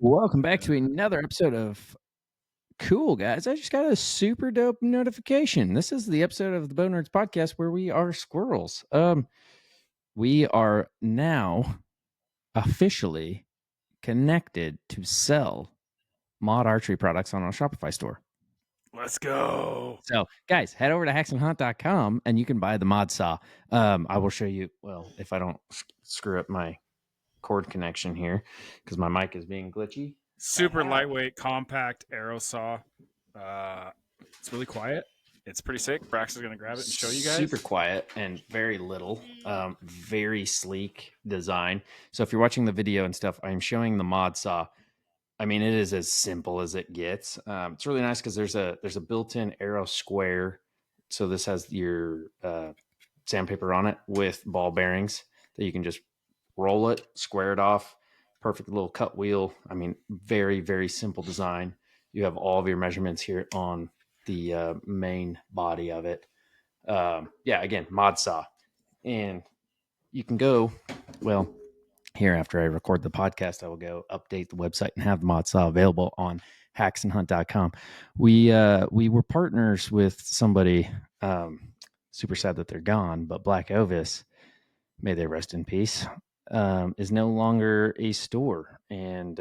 Welcome back to another episode of Cool Guys. I just got a super dope notification. This is the episode of the Bone Nerds podcast where we are squirrels. We are now officially connected to sell mod archery products on our Shopify store. Let's go. So, guys, head over to hacksandhunt.com and you can buy the mod saw. I will show you, well, if I don't screw up my cord connection here because my mic is being glitchy. Super lightweight, compact arrow saw. It's really quiet. It's pretty sick. Brax is going to grab it and show you guys. Super quiet and very little. Very sleek design. So if you're watching the video and stuff, I'm showing the mod saw. I mean, it is as simple as it gets. It's really nice because there's a built-in arrow square. So this has your sandpaper on it with ball bearings that you can just roll it, square it off. Perfect little cut wheel. I mean, very, very simple design. You have all of your measurements here on the main body of it. Again, mod saw. And you can go, well, here after I record the podcast, I will go update the website and have the mod saw available on hacksandhunt.com. We were partners with somebody, super sad that they're gone, but Black Ovis, may they rest in peace, is no longer a store, and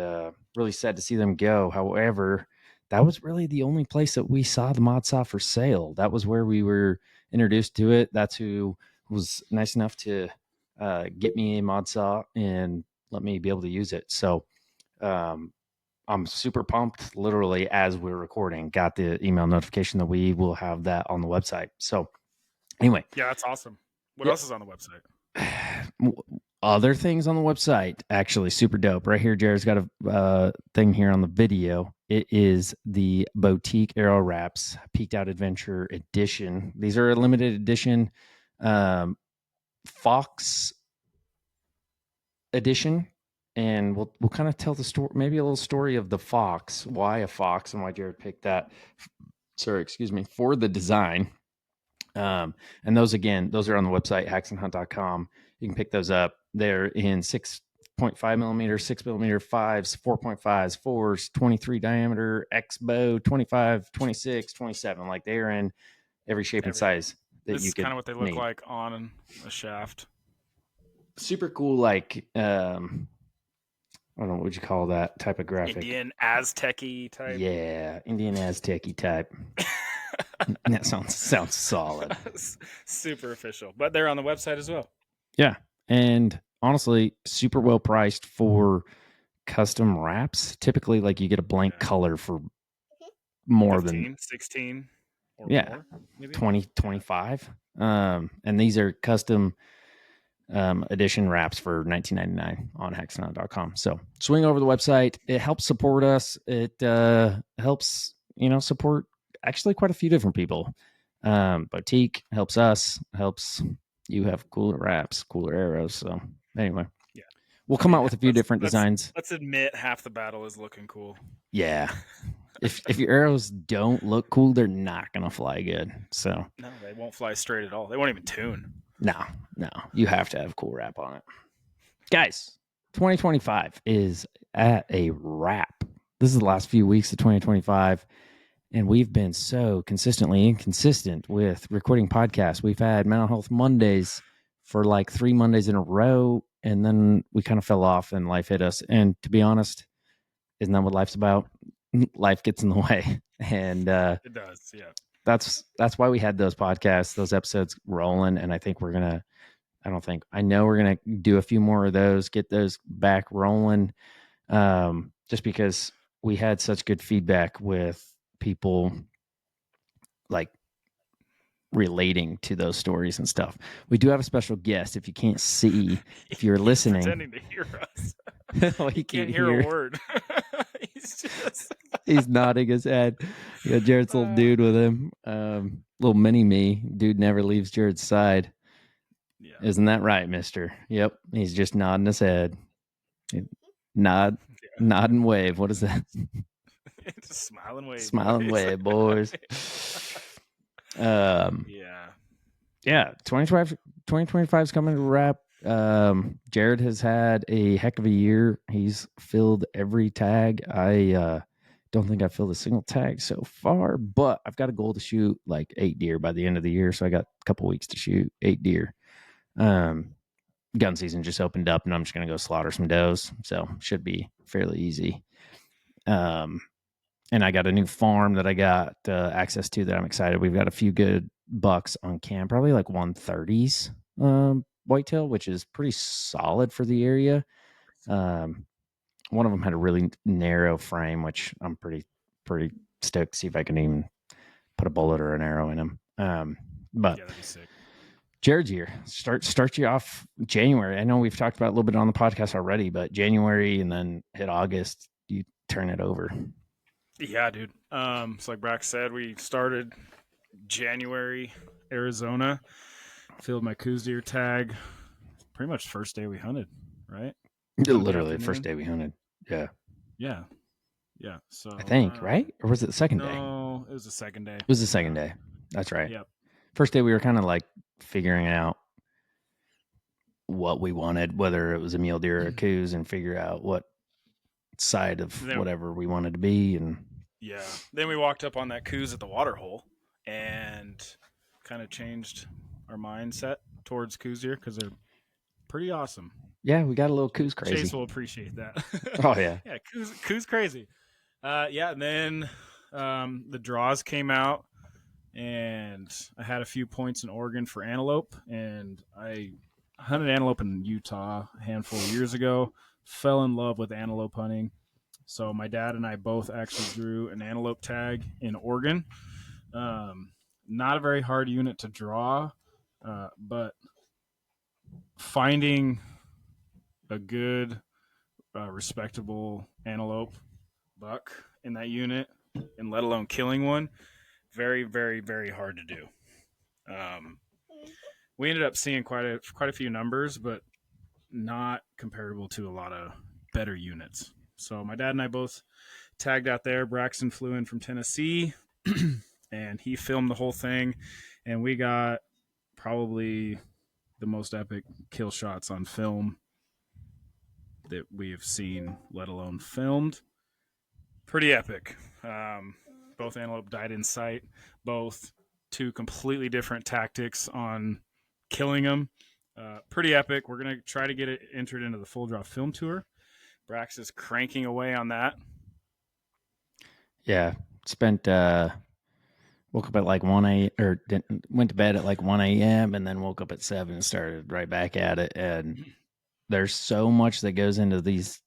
really sad to see them go. However, that was really the only place that we saw the mod saw for sale. That was where we were introduced to it. That's who was nice enough to get me a mod saw and let me be able to use it. So I'm super pumped. Literally, as we're recording, got the email notification that we will have that on the website. So anyway. Yeah, that's awesome. What else is on the website? Other things on the website, actually super dope. Right here, Jared's got a thing here on the video. It is the Boutique Arrow Wraps Peaked Out Adventure Edition. These are a limited edition Fox edition, and we'll kind of tell the story, maybe a little story of the fox, why a fox, and why Jared picked that. For the design. And those are on the website, hacksandhunt.com. You can pick those up. They're in 6.5 millimeter, 6 millimeter, 5s, 4.5s, 4s, 23 diameter, X bow, 25, 26, 27. Like they are in every shape and size that this you can. This is kind of what they look like on a shaft. Super cool, like I don't know, what would you call that type of graphic? Indian Aztec-y type. Yeah, Indian Aztec-y type. That sounds solid. Super official. But they're on the website as well. Yeah. And honestly, super well priced for custom wraps. Typically, like you get a blank color for more 15, than 16 or more, maybe 20, 25. And these are custom edition wraps for $19.99 on hacksandhunt.com. So swing over the website. It helps support us. It helps, support actually quite a few different people. Boutique helps us, helps you have cooler wraps, cooler arrows. So anyway, yeah, we'll come out with a few different designs. Let's admit half the battle is looking cool. Yeah. If your arrows don't look cool, they're not going to fly good. So no, they won't fly straight at all. They won't even tune. No, you have to have cool wrap on it. Guys, 2025 is at a wrap. This is the last few weeks of 2025. And we've been so consistently inconsistent with recording podcasts. We've had Mental Health Mondays for like 3 Mondays in a row, and then we kind of fell off and life hit us. And to be honest, isn't that what life's about? Life gets in the way. And it does, yeah. That's why we had those podcasts, those episodes rolling. And I know we're going to do a few more of those, get those back rolling. Just because we had such good feedback with people like relating to those stories and stuff. We do have a special guest. If you can't see, if you're listening, pretending to hear us. Well, he can't hear a word. He's nodding his head. Yeah, Jared's little dude with him. Little mini me. Dude never leaves Jared's side. Yeah. Isn't that right, mister? Yep. He's just nodding his head. Nod and wave. What is that? Just smile and wave. Smile and wave, boys. Yeah. 2025 is coming to wrap. Jared has had a heck of a year. He's filled every tag. I don't think I filled a single tag so far, but I've got a goal to shoot like 8 deer by the end of the year. So I got a couple weeks to shoot 8 deer. Um, gun season just opened up, and I'm just gonna go slaughter some does. So should be fairly easy. Um, and I got a new farm that I got access to that I'm excited. We've got a few good bucks on cam, probably like 130s whitetail, which is pretty solid for the area. Um, one of them had a really narrow frame, which I'm pretty stoked to see if I can even put a bullet or an arrow in him. But Yeah, that'd be sick. Jared's year start you off January. I know we've talked about a little bit on the podcast already, but January and then hit August, you turn it over. Yeah, dude. So like Brack said, we started January, Arizona. Filled my Coos deer tag. Pretty much first day we hunted, right? Sunday Literally the first afternoon. day we hunted. Yeah. Yeah, yeah. So I think, right? Or was it the second day? no, it was the second day. It was the second day. That's right. Yep. First day we were kind of like figuring out what we wanted, whether it was a mule deer or a coos, and figure out what side of Then whatever we wanted to be. And yeah, then we walked up on that Coos at the water hole and kind of changed our mindset towards Coos deer because they're pretty awesome. yeah, we got a little coos crazy. Chase will appreciate that. Oh yeah. Yeah, Coos crazy. Yeah, and then the draws came out, and I had a few points in Oregon for antelope, and I hunted antelope in Utah a handful of years ago. Fell in love with antelope hunting, so my dad and I both actually drew an antelope tag in Oregon. Not a very hard unit to draw, but finding a good, respectable antelope buck in that unit, and let alone killing one, very, very, very hard to do. Um, we ended up seeing quite a few numbers, but not comparable to a lot of better units. So my dad and I both tagged out there. Braxton flew in from Tennessee, and he filmed the whole thing, and we got probably the most epic kill shots on film that we have seen, let alone filmed. Pretty epic. Both antelope died in sight. Both two completely different tactics on killing them. Pretty epic. We're gonna try to get it entered into the Full Draw Film Tour. Brax is cranking away on that. Yeah. Spent woke up at like 1 a or went to bed at like 1 a.m. and then woke up at 7 and started right back at it. And there's so much that goes into these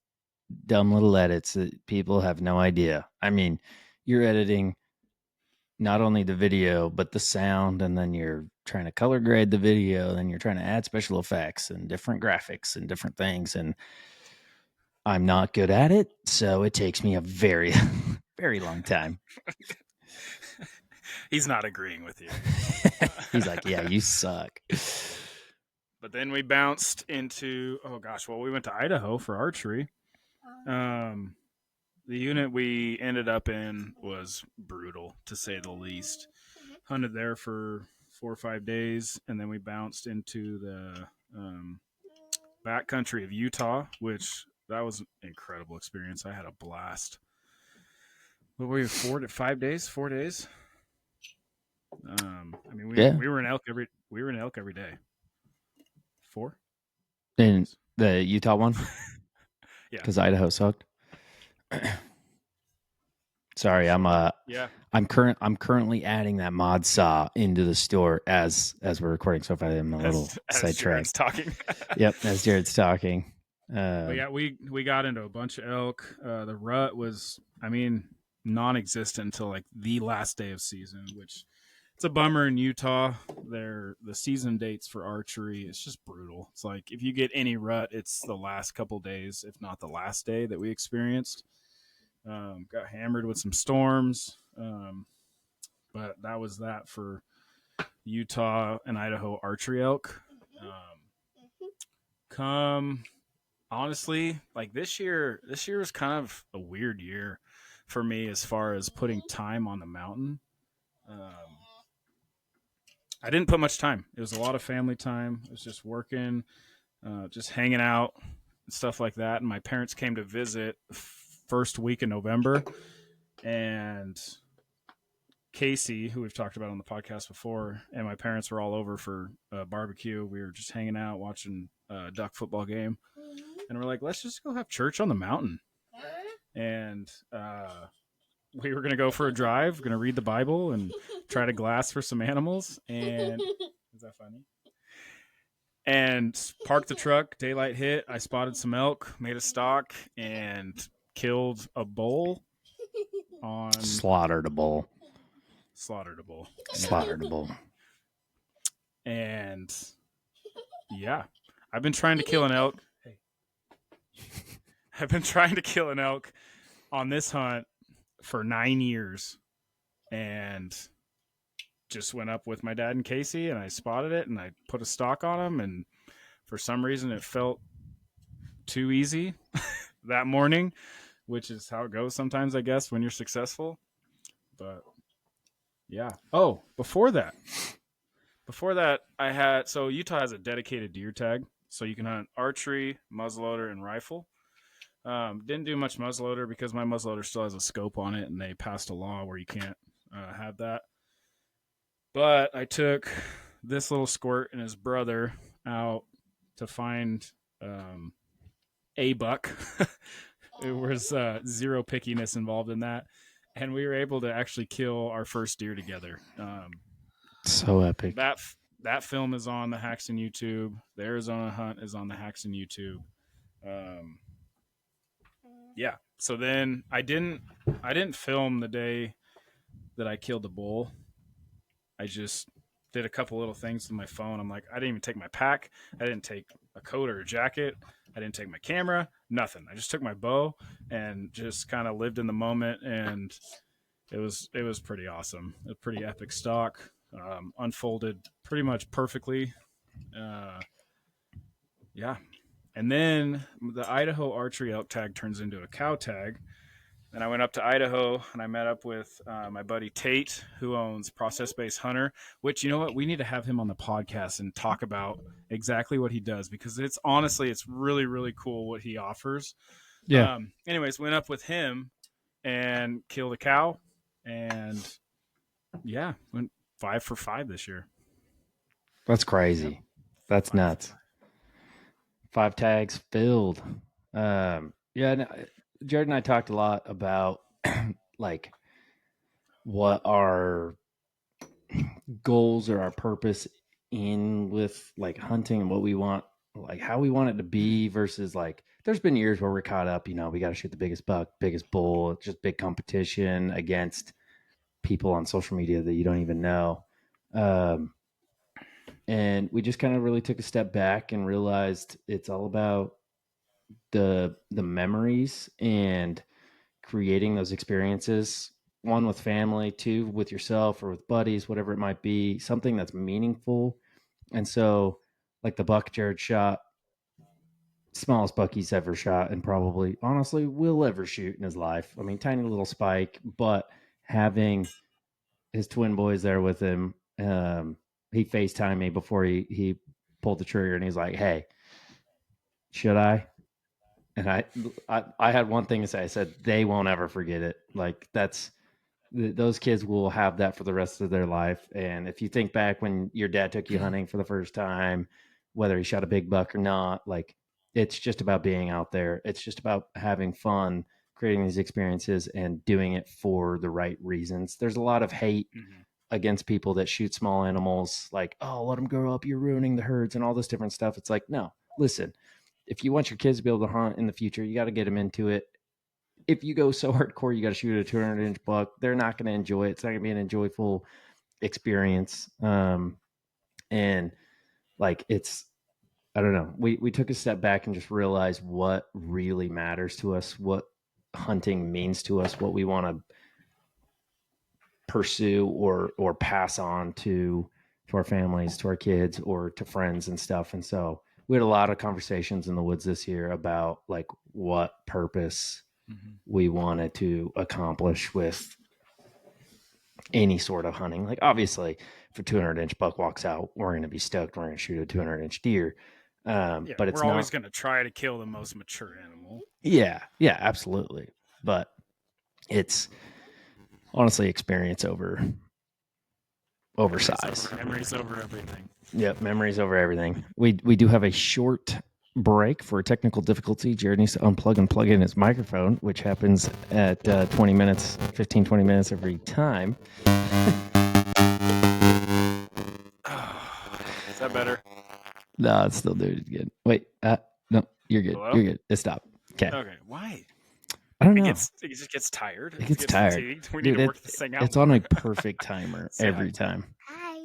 dumb little edits that people have no idea. I mean, you're editing not only the video but the sound, and then you're trying to color grade the video, then you're trying to add special effects and different graphics and different things, and I'm not good at it, so it takes me a very very long time. He's not agreeing with you. He's like, yeah, you suck. But then we bounced into, oh gosh, well, we went to Idaho for archery. The unit we ended up in was brutal, to say the least. Hunted there for 4 or 5 days, and then we bounced into the backcountry of Utah, which that was an incredible experience. I had a blast. What were we, 5 days? 4 days? I mean, we were in elk every day. 4? In the Utah one, Yeah, because Idaho sucked. Sorry, yeah. I'm currently adding that mod saw into the store as we're recording. So if I am a little As Jared's sidetracked, talking. yep, as Jared's talking. But yeah, we got into a bunch of elk. The rut was, I mean, non-existent until like the last day of season, which it's a bummer in Utah. The season dates for archery, it's just brutal. It's like if you get any rut, it's the last couple days, if not the last day that we experienced. Got hammered with some storms, but that was that for Utah and Idaho archery elk. Come honestly, like this year was kind of a weird year for me as far as putting time on the mountain. I didn't put much time. It was a lot of family time. It was just working. just hanging out and stuff like that. And my parents came to visit first week in November, and Casey, who we've talked about on the podcast before, and my parents were all over for barbecue. We were just hanging out, watching a duck football game, and we're like, let's just go have church on the mountain. And we were gonna go for a drive, gonna read the Bible and try to glass for some animals. And is that funny? And parked the truck. Daylight hit. I spotted some elk, made a stalk, and killed a bull on Slaughtered a bull. slaughtered a bull. Slaughtered a bull. And yeah, I've been trying to kill an elk. Hey. I've been trying to kill an elk on this hunt for 9 years, and just went up with my dad and Casey, and I spotted it, and I put a stalk on him, and for some reason it felt too easy that morning, which is how it goes sometimes, I guess, when you're successful. But yeah. Oh, before that, I had, so Utah has a dedicated deer tag, so you can hunt archery, muzzleloader, and rifle. Didn't do much muzzleloader because my muzzleloader still has a scope on it, and they passed a law where you can't have that. But I took this little squirt and his brother out to find a buck. There was zero pickiness involved in that, and we were able to actually kill our first deer together. So epic. That film is on the Haxton YouTube. The Arizona hunt is on the Haxton YouTube. Yeah. So then I didn't film the day that I killed the bull. I just did a couple little things with my phone. I'm like, I didn't even take my pack. I didn't take a coat or a jacket. I didn't take my camera. Nothing. I just took my bow and just kind of lived in the moment, and it was pretty awesome. A pretty epic stalk. Unfolded pretty much perfectly. Yeah. And then the Idaho archery elk tag turns into a cow tag. Then I went up to Idaho and I met up with my buddy Tate, who owns Process Based Hunter, which, you know what, we need to have him on the podcast and talk about exactly what he does, because it's honestly, it's really, really cool what he offers. Yeah. Anyways, went up with him and killed a cow, and yeah, went 5 for 5 this year. That's crazy. Yep. That's 5 nuts. 5 tags filled. Yeah, Jared and I talked a lot about like what our goals or our purpose in with like hunting and what we want, like how we want it to be versus like there's been years where we're caught up, you know, we got to shoot the biggest buck, biggest bull. It's just big competition against people on social media that you don't even know. And we just kind of really took a step back and realized it's all about the memories and creating those experiences, one with family, two with yourself or with buddies, whatever it might be, something that's meaningful. And so like the buck Jared shot, smallest buck he's ever shot and probably honestly will ever shoot in his life. I mean, tiny little spike, but having his twin boys there with him, he FaceTimed me before he pulled the trigger, and he's like, "Hey, should I?" And I had one thing to say. I said they won't ever forget it. Like those kids will have that for the rest of their life. And if you think back when your dad took you hunting for the first time, whether he shot a big buck or not, like it's just about being out there. It's just about having fun, creating these experiences, and doing it for the right reasons. There's a lot of hate against people that shoot small animals, like, oh, let them grow up, you're ruining the herds and all this different stuff. It's like, no, listen, if you want your kids to be able to hunt in the future, you got to get them into it. If you go so hardcore, you got to shoot a 200-inch buck, they're not going to enjoy it. It's not going to be an enjoyable experience. And like, it's, I don't know. We took a step back and just realized what really matters to us, what hunting means to us, what we want to pursue or pass on to our families, to our kids, or to friends and stuff. And so we had a lot of conversations in the woods this year about like what purpose we wanted to accomplish with any sort of hunting. Like obviously if a 200-inch buck walks out, we're going to be stoked. We're going to shoot a 200-inch deer. Yeah, But it's we're always not. going to try to kill the most mature animal. Yeah, yeah, absolutely. But it's honestly experience over size. Memories over everything. Yep, memories over everything. We do have a short break for technical difficulty. Jared needs to unplug and plug in his microphone, which happens at 20 minutes, 15, 20 minutes every time. Is that better? No, it's still doing it again. Wait, no, you're good. Hello? You're good. It stopped. Okay. Okay. Why? I don't know. It just gets tired. It It gets gets tired. fatigued. We need Dude, to work this thing out it's on more. a perfect timer Say hi. every time. Hi.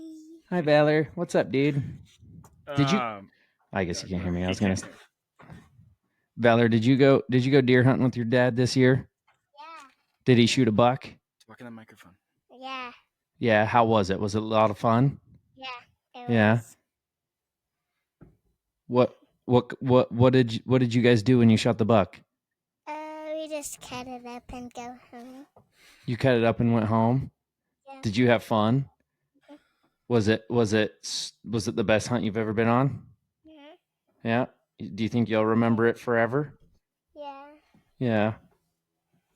Hi, Valor. What's up, dude? Did you? Um, I guess you can't hear me. I he was gonna. can't. Valor, did you go deer hunting with your dad this year? Yeah. Did he shoot a buck? Talking the microphone. Yeah. Yeah. How was it? Was it a lot of fun? Yeah. It Yeah. was. What did you guys do when you shot the buck? We just cut it up and go home. You cut it up and went home. Yeah. Did you have fun? Was it the best hunt you've ever been on? Mhm. Yeah. Do you think you'll remember it forever? Yeah. Yeah.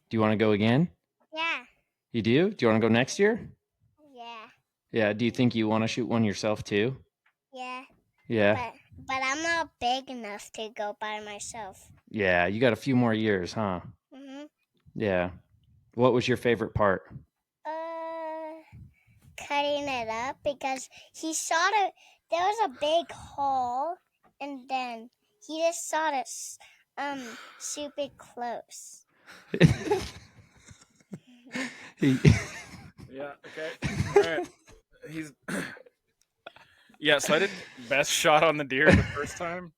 Do you want to go again? Yeah. You do? Do you want to go next year? Yeah. Yeah. Do you think you want to shoot one yourself too? Yeah. Yeah. But I'm not big enough to go by myself. Yeah. You got a few more years, huh? Mhm. Yeah. What was your favorite part? Cutting it up because he saw it. There was a big hole, and then he just saw it super close. Yeah. Okay. All right. He's. Yeah. So I did best shot on the deer the first time.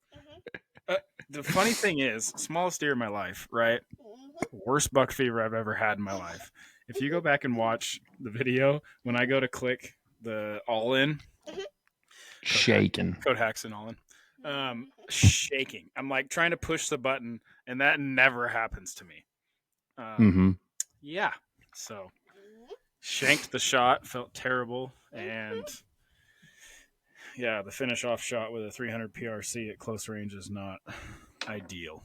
The funny thing is, smallest deer in my life, right? Worst buck fever I've ever had in my life. If you go back and watch the video, when I go to click the all in, Shaking. code hacks and all in, shaking. I'm like trying to push the button, and that never happens to me. Mm-hmm. Yeah. So shanked the shot, felt terrible, and yeah, the finish off shot with a 300 PRC at close range is not ideal.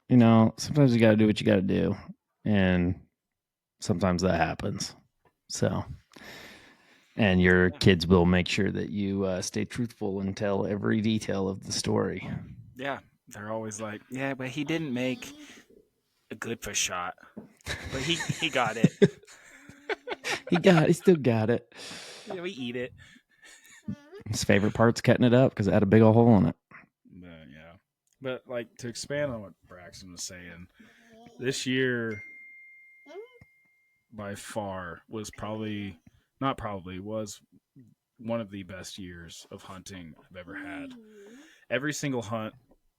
You know, sometimes you got to do what you got to do, and sometimes that happens. So, and your kids will make sure that you stay truthful and tell every detail of the story. Yeah, they're always like, yeah, but he didn't make a good fish shot, but he got it. He still got it. Yeah, we eat it. His favorite part's cutting it up because it had a big old hole in it. But yeah, but like to expand on what Braxton was saying, this year by far was was one of the best years of hunting I've ever had. Every single hunt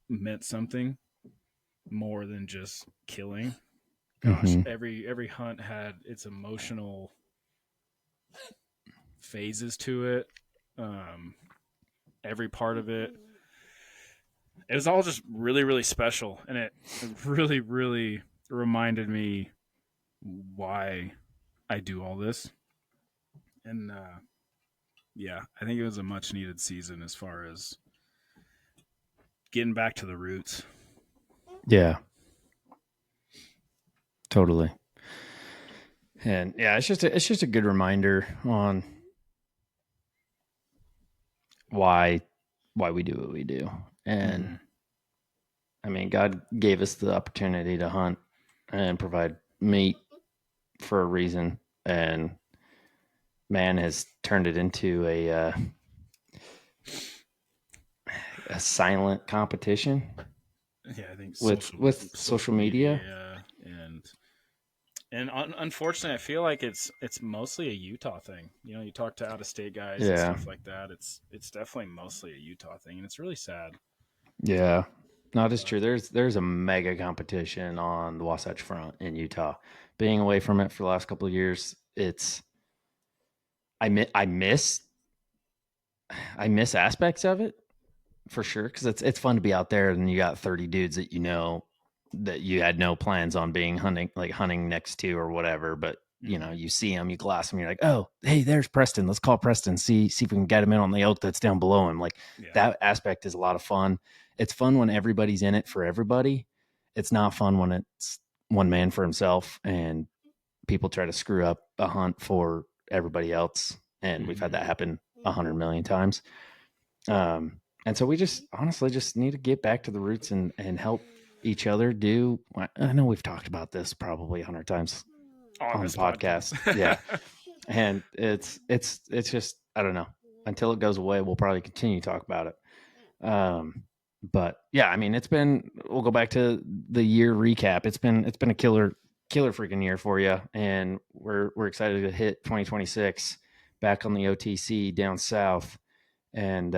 meant something more than just killing. Gosh, every hunt had its emotional phases to it. Every part of it was all just really, really special, and it really, really reminded me why I do all this. And yeah, I think it was a much needed season as far as getting back to the roots. Yeah, totally. And yeah, it's just a good reminder on why we do what we do. And I mean, God gave us the opportunity to hunt and provide meat for a reason, and man has turned it into a silent competition. Yeah, I think with social media. And unfortunately, I feel like it's mostly a Utah thing. You know, you talk to out of state guys and Yeah. stuff like that. It's definitely mostly a Utah thing, and it's really sad. Yeah. No, it is true. There's a mega competition on the Wasatch Front in Utah. Being away from it for the last couple of years, I miss aspects of it for sure, because it's fun to be out there and you got 30 dudes that you know that you had no plans on being hunting next to or whatever, but you see him, you glass him, you're like, oh, hey, there's Preston. Let's call Preston, see if we can get him in on the oak that's down below him. Like that aspect is a lot of fun. It's fun when everybody's in it for everybody. It's not fun when it's one man for himself and people try to screw up a hunt for everybody else. And we've had that happen 100 million times. And so we just honestly just need to get back to the roots and help each other do. I know we've talked about this probably 100 times on the podcast. Yeah. And it's just, I don't know, until it goes away, we'll probably continue to talk about it. But yeah, I mean, we'll go back to the year recap. It's been a killer freaking year for you. And we're excited to hit 2026 back on the OTC down south. And,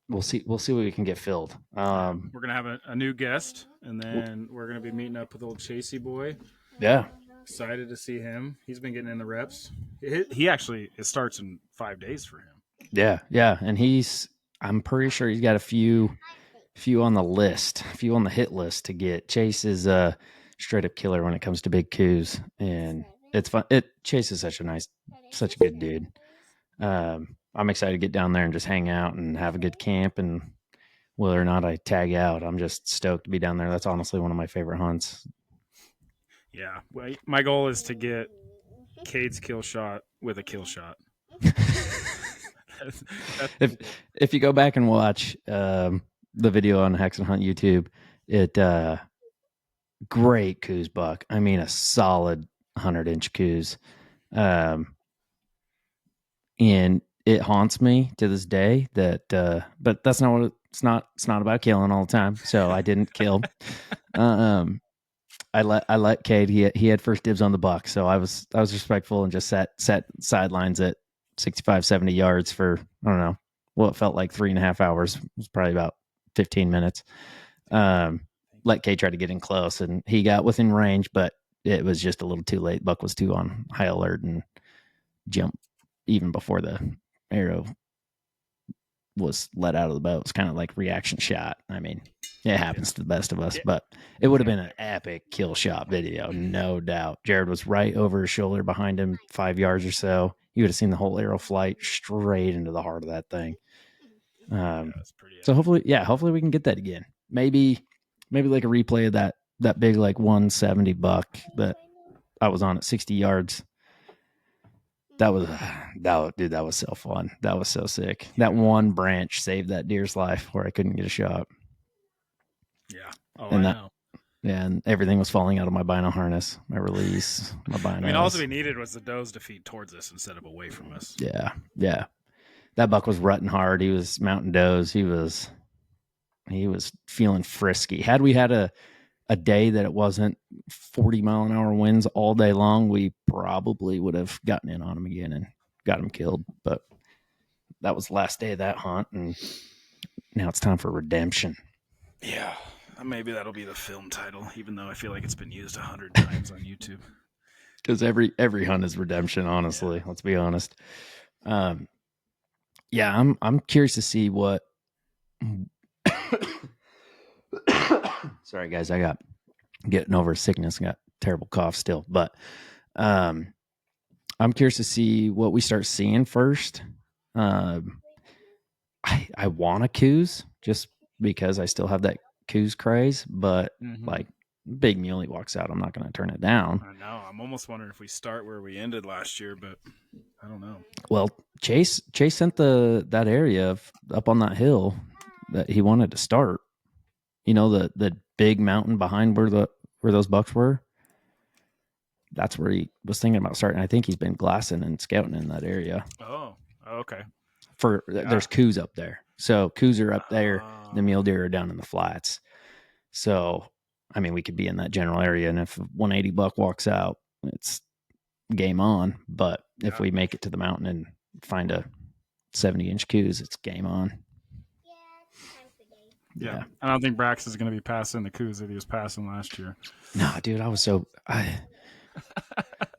we'll see what we can get filled. We're gonna have a new guest, and then we're gonna be meeting up with old Chasey boy. Yeah, excited to see him. He's been getting in the reps. He actually, it starts in 5 days for him. Yeah, and I'm pretty sure he's got a few on the list, a few on the hit list to get. Chase is a straight up killer when it comes to big coos, and it's fun. Chase is such a good dude. I'm excited to get down there and just hang out and have a good camp. And whether or not I tag out, I'm just stoked to be down there. That's honestly one of my favorite hunts. Yeah. Well, my goal is to get Cade's kill shot with a kill shot. If you go back and watch the video on Hex and Hunt YouTube, great coos buck. I mean, a solid 100-inch coos. And it haunts me to this day that, but that's not what it's not about killing all the time. So I didn't kill. I let Cade, he had first dibs on the buck. So I was respectful and just sat sidelines at 65, 70 yards for, I don't know, it felt like 3.5 hours. It was probably about 15 minutes. Let Cade try to get in close and he got within range, but it was just a little too late. Buck was too on high alert and jumped even before the arrow was let out of the bow. It's kind of like reaction shot. I mean, it happens to the best of us, but it would have been an epic kill shot video, no doubt. Jared was right over his shoulder behind him 5 yards or so. You would have seen the whole arrow flight straight into the heart of that thing. So hopefully we can get that again. Maybe like a replay of that big like 170 buck that I was on at 60 yards. That was so fun. That was so sick. That one branch saved that deer's life where I couldn't get a shot. Yeah. I know. Yeah, and everything was falling out of my bino harness, my release, my binos. I mean, all we needed was the does to feed towards us instead of away from us. Yeah. That buck was rutting hard. He was mountain does. He was feeling frisky. Had we had a day that it wasn't 40-mile-an-hour winds all day long, we probably would have gotten in on him again and got him killed. But that was the last day of that hunt, and now it's time for redemption. Yeah, maybe that'll be the film title, even though I feel like it's been used 100 times on YouTube. Because every hunt is redemption, honestly. Yeah. Let's be honest. Yeah, I'm curious to see what. Sorry, guys, I got getting over sickness. I got terrible cough still, but I'm curious to see what we start seeing first. I want a coos just because I still have that coos craze, but like big muley walks out, I'm not going to turn it down. I know. I'm almost wondering if we start where we ended last year, but I don't know. Well, Chase sent that area up on that hill that he wanted to start. You know, the big mountain behind where those bucks were. That's where he was thinking about starting. I think he's been glassing and scouting in that area. Oh, okay. There's coos up there. So coos are up there. The mule deer are down in the flats. So, I mean, we could be in that general area. And if 180 buck walks out, it's game on. But if we make it to the mountain and find a 70-inch coos, it's game on. Yeah. I don't think Brax is going to be passing the coos that he was passing last year. No, dude,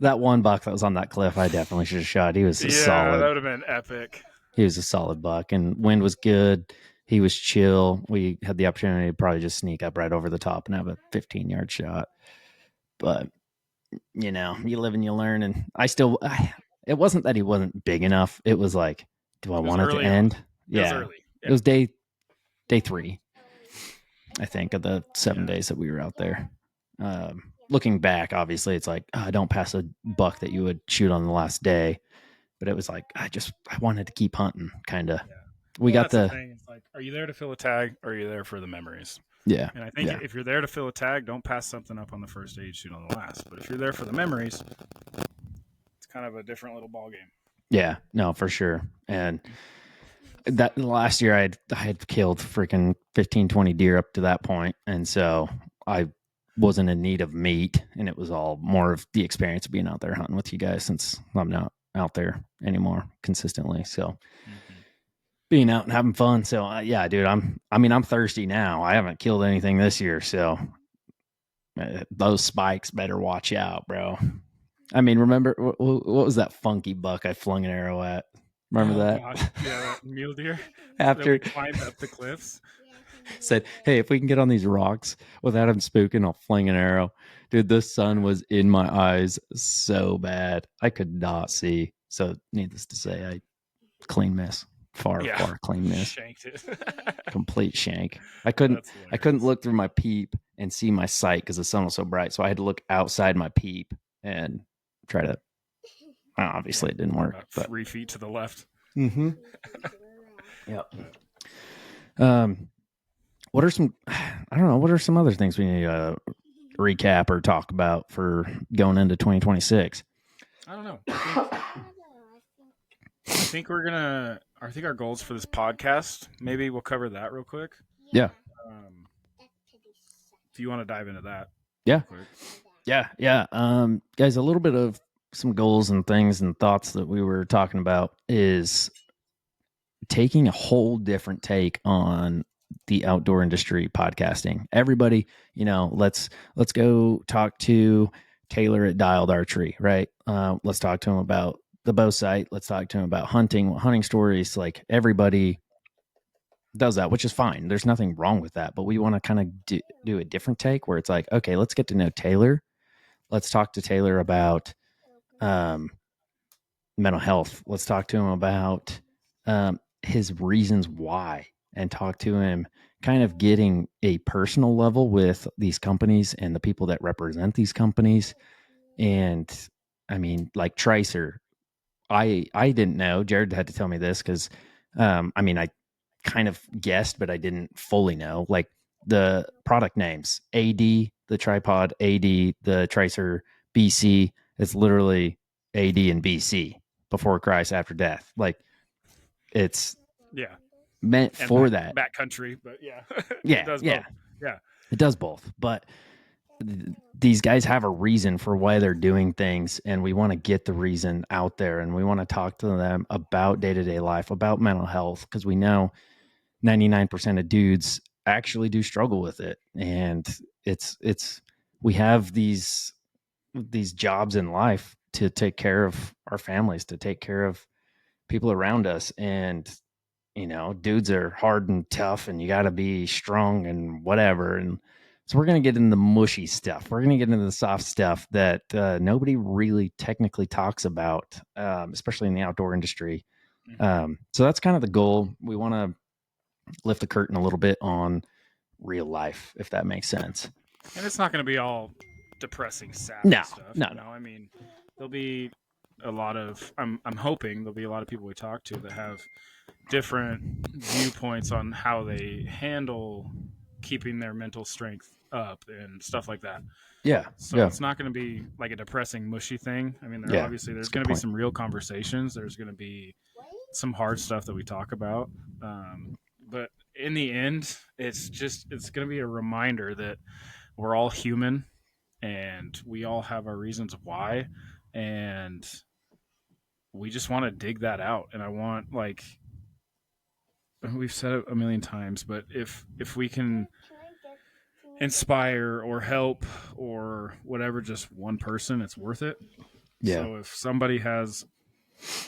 that one buck that was on that cliff, I definitely should have shot. He was solid. That would have been epic. He was a solid buck, and wind was good. He was chill. We had the opportunity to probably just sneak up right over the top and have a 15-yard shot. But you know, you live and you learn. And it wasn't that he wasn't big enough. It was like, do I It was want it to early on. end? It was Yeah. early. It was day 3, I think, of the 7 Yeah. days that we were out there. Looking back, obviously, it's like, I don't pass a buck that you would shoot on the last day. But it was like, I wanted to keep hunting, kind of. Yeah. We Well, got that's the thing. It's like, are you there to fill a tag, or are you there for the memories? yeah, And I think yeah, if you're there to fill a tag, don't pass something up on the first day you shoot on the last. But if you're there for the memories, it's kind of a different little ball game. yeah, no, for sure. And that last year, I had killed freaking 15, 20 deer up to that point, and so I wasn't in need of meat, and it was all more of the experience of being out there hunting with you guys, since I'm not out there anymore consistently. So being out and having fun. So yeah, dude, I'm thirsty now. I haven't killed anything this year, so those spikes better watch out, bro. I mean, remember what was that funky buck I flung an arrow at? Remember Oh that? gosh, yeah, that mule deer that After we climbed up the cliffs. said, "Hey, if we can get on these rocks without him spooking, I'll fling an arrow." Dude, the sun was in my eyes so bad I could not see. So, needless to say, I clean miss, far clean miss, Shanked it. complete shank. I couldn't That's I couldn't hilarious. look through my peep and see my sight because the sun was so bright. So I had to look outside my peep and try to. Obviously, it didn't work, About but 3 feet to the left. mm-hmm. Yep. What are some? I don't know. What are some other things we need to recap or talk about for going into 2026? I don't know. I think we're gonna. I think our goals for this podcast. Maybe we'll cover that real quick. Yeah. If you want to dive into that. Yeah. Real quick. Yeah. Guys, a little bit of some goals and things and thoughts that we were talking about is taking a whole different take on the outdoor industry podcasting. Everybody, let's go talk to Taylor at Dialed Archery, right? Let's talk to him about the bow site. Let's talk to him about hunting stories. Like, everybody does that, which is fine. There's nothing wrong with that. But we want to kind of do a different take where it's like, okay, let's get to know Taylor. Let's talk to Taylor about mental health. Let's talk to him about his reasons why, and talk to him kind of getting a personal level with these companies and the people that represent these companies. And I mean, like Tracer, I didn't know. Jared had to tell me this because I kind of guessed, but I didn't fully know. Like, the product names, AD, the tripod, AD, the Tracer, BC, it's literally AD and BC, before Christ, after death. Like, it's Yeah. meant And for that. backcountry, but yeah, Yeah, it does yeah, both. Yeah, it does both. But these guys have a reason for why they're doing things, and we want to get the reason out there, and we want to talk to them about day-to-day life, about mental health, because we know 99% of dudes actually do struggle with it. And it's we have these jobs in life to take care of our families, to take care of people around us. And dudes are hard and tough, and you got to be strong and whatever. And so we're going to get into the mushy stuff. We're going to get into the soft stuff that nobody really technically talks about, especially in the outdoor industry. So that's kind of the goal. We want to lift the curtain a little bit on real life, if that makes sense. and it's not going to be all depressing, sappy No, stuff. no, You no. know, I mean, there'll be a lot of. I'm hoping there'll be a lot of people we talk to that have different viewpoints on how they handle keeping their mental strength up and stuff like that. Yeah, So yeah, it's not going to be like a depressing, mushy thing. I mean, yeah. obviously That's there's a going good to be point. some real conversations. There's going to be some hard stuff that we talk about. But in the end, it's going to be a reminder that we're all human and we all have our reasons why, and we just want to dig that out. And I want, like, we've said it a million times, but if we can inspire or help or whatever, just one person, it's worth it. Yeah, So if somebody has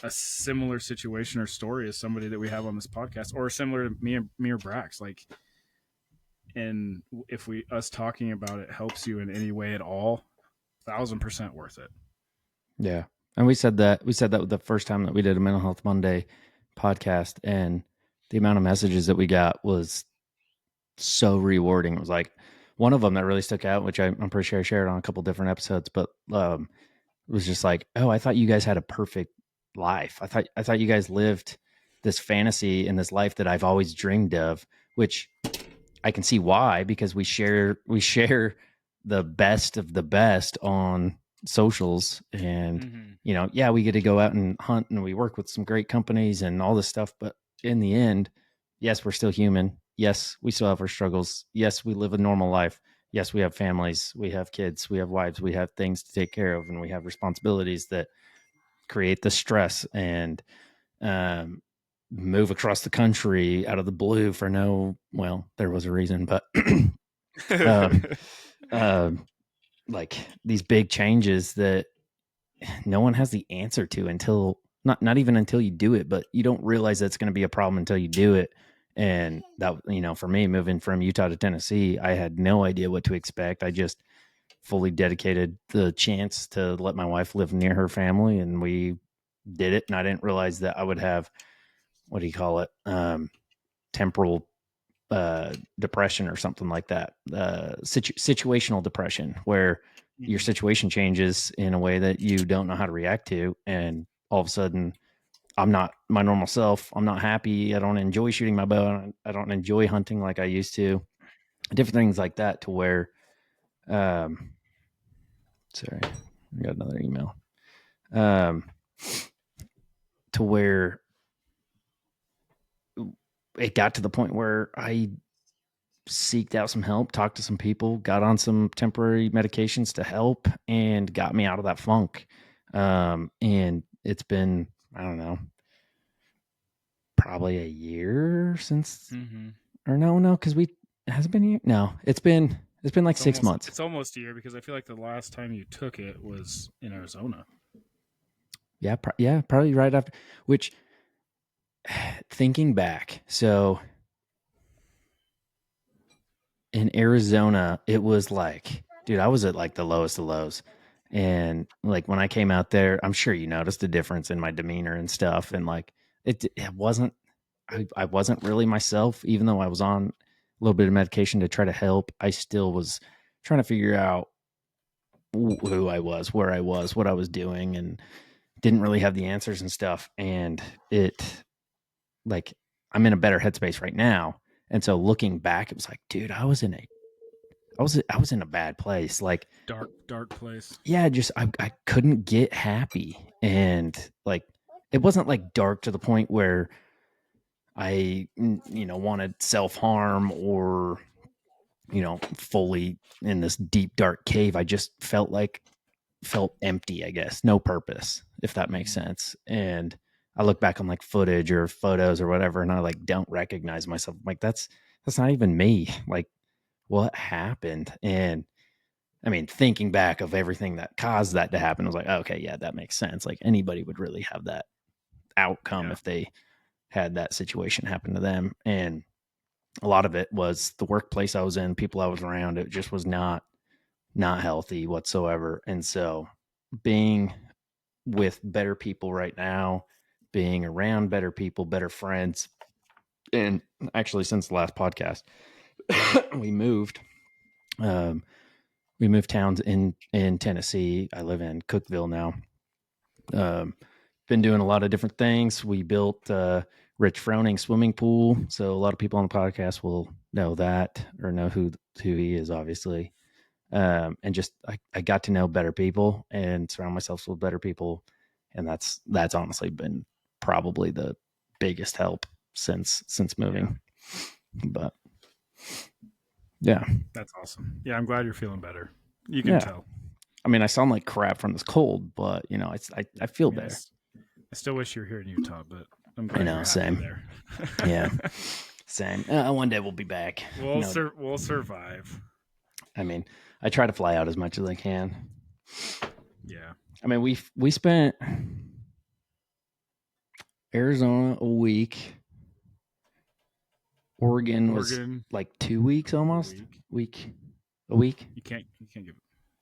a similar situation or story as somebody that we have on this podcast, or similar to me or Brax, like, and if us talking about it helps you in any way at all, 1,000% worth it. Yeah. And we said that the first time that we did a Mental Health Monday podcast, and the amount of messages that we got was so rewarding. It was like one of them that really stuck out, which I'm pretty sure I shared on a couple different episodes, but it was just like, oh, I thought you guys had a perfect life. I thought you guys lived this fantasy in this life that I've always dreamed of, which I can see why, because we share the best of the best on socials, and yeah, we get to go out and hunt, and we work with some great companies and all this stuff, but in the end, yes, we're still human. Yes, we still have our struggles. Yes, we live a normal life. Yes, we have families, we have kids, we have wives, we have things to take care of, and we have responsibilities that create the stress and um, move across the country out of the blue for there was a reason, but um, um, like these big changes that no one has the answer to until not even until you do it, but you don't realize that's going to be a problem until you do it. And that, for me, moving from Utah to Tennessee, I had no idea what to expect. I just fully dedicated the chance to let my wife live near her family, and we did it. And I didn't realize that I would have, what do you call it? Temporal depression or something like that. Situational depression, where your situation changes in a way that you don't know how to react to. And all of a sudden, I'm not my normal self. I'm not happy. I don't enjoy shooting my bow. I don't enjoy hunting like I used to. Different things like that, to where, sorry, I got another email. To where it got to the point where I seeked out some help, talked to some people, got on some temporary medications to help, and got me out of that funk. And it's been, I don't know, probably a year since, or no, because it hasn't been a year. No, it's been like 6 months. It's almost a year, because I feel like the last time you took it was in Arizona. Yeah, probably right after. Which, thinking back, so in Arizona, it was like, dude, I was at like the lowest of lows. And like when I came out there, I'm sure you noticed a difference in my demeanor and stuff. And like it wasn't, I wasn't really myself, even though I was on a little bit of medication to try to help. I still was trying to figure out who I was, where I was, what I was doing, and didn't really have the answers and stuff. And like, I'm in a better headspace right now. And so looking back, it was like, dude, I was in a bad place. Like, dark place. yeah, just I couldn't get happy. And like, it wasn't like dark to the point where I wanted self-harm or fully in this deep dark cave. I just felt empty, I guess, no purpose, if that makes sense. And I look back on like footage or photos or whatever, and I like don't recognize myself. I'm like, that's not even me. Like, what happened? And I mean, thinking back of everything that caused that to happen, I was like, okay, yeah, that makes sense. Like, anybody would really have that outcome if they had that situation happen to them. And a lot of it was the workplace I was in, people I was around. It just was not healthy whatsoever. And so, being with better people right now, being around better people, better friends, and actually, since the last podcast, we moved. We moved towns in Tennessee. I live in Cookeville now. Been doing a lot of different things. We built Rich Froning swimming pool, so a lot of people on the podcast will know that, or know who he is, obviously. And just I got to know better people and surround myself with better people, and that's honestly been probably the biggest help since moving. But yeah, that's awesome. Yeah, I'm glad you're feeling better. You can tell. I mean, I sound like crap from this cold, but I feel better. I still wish you were here in Utah, but I'm glad you're happy same there. Yeah, same. One day we'll be back. We'll survive. I mean, I try to fly out as much as I can. Yeah. I mean, we spent Arizona a week. Oregon was like 2 weeks almost. A week. You can't give.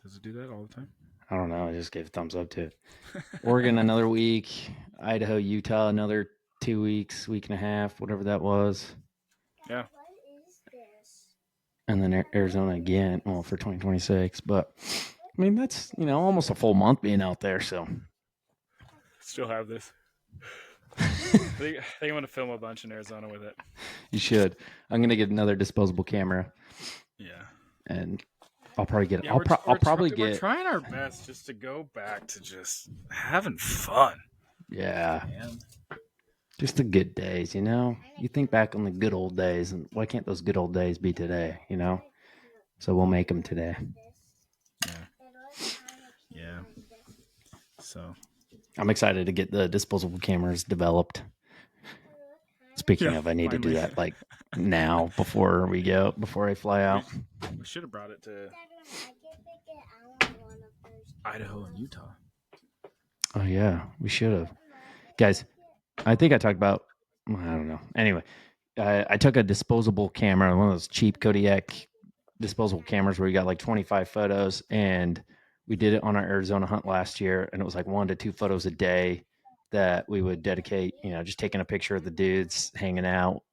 Does it do that all the time? I don't know. I just gave a thumbs up to it. Oregon another week. Idaho, Utah another 2 weeks, week and a half, whatever that was. Yeah. What is this? And then Arizona again, well, for 2026. But I mean, that's almost a full month being out there. So Still have this. I think I'm gonna film a bunch in Arizona with it. you should. I'm gonna get another disposable camera, Yeah. and I'll probably get. Yeah, I'll probably we're get. trying our best just to go back to just having fun. Yeah, And just the good days. You think back on the good old days, and why can't those good old days be today? So we'll make them today. yeah. So I'm excited to get the disposable cameras developed. Speaking Yeah, of, I need to do finally. that like now before I fly out. we should have brought it to Idaho and Utah. Oh yeah, we should have. Guys, I think I talked about. I don't know. Anyway, I took a disposable camera, one of those cheap Kodiak disposable cameras where you got like 25 photos, and we did it on our Arizona hunt last year, and it was like 1 to 2 photos a day that we would dedicate. Just taking a picture of the dudes hanging out.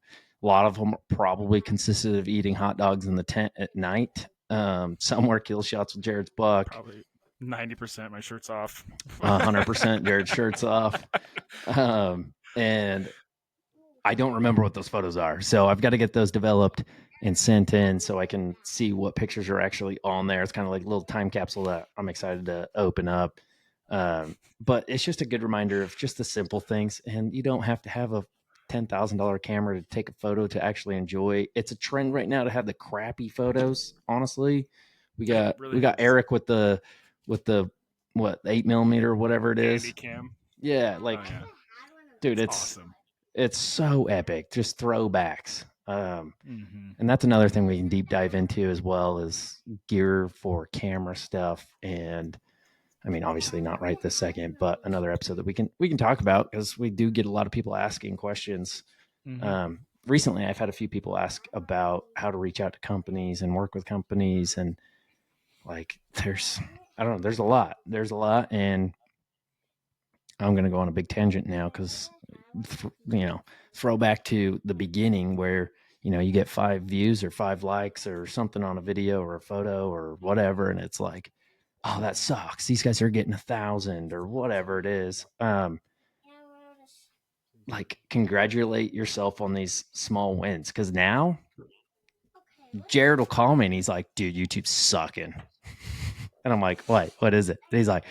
A lot of them probably consisted of eating hot dogs in the tent at night. Some were kill shots with Jared's buck. Probably 90% my shirt's off. 100% Jared's shirts off. And I don't remember what those photos are. So I've got to get those developed and sent in so I can see what pictures are actually on there. It's kind of like a little time capsule that I'm excited to open up. But it's just a good reminder of just the simple things. And you don't have to have a $10,000 camera to take a photo to actually enjoy. It's a trend right now to have the crappy photos. Honestly, we got really we got is. Eric with the what 8mm, whatever it is. Andy Cam. Yeah, like, yeah. dude, it's awesome. It's so epic, just throwbacks. Mm-hmm. And that's another thing we can deep dive into as well is gear for camera stuff. And I mean, obviously not right this second, but another episode that we can talk about because we do get a lot of people asking questions. Mm-hmm. Recently, I've had a few people ask about how to reach out to companies and work with companies, and like there's a lot. There's a lot, and I'm going to go on a big tangent now because throwback to the beginning where you get 5 views or 5 likes or something on a video or a photo or whatever, and it's like, oh, that sucks, these guys are getting 1,000 or whatever it is. Like, congratulate yourself on these small wins, because now Jared will call me and he's like, dude, YouTube's sucking. And I'm like, what is it? And he's like,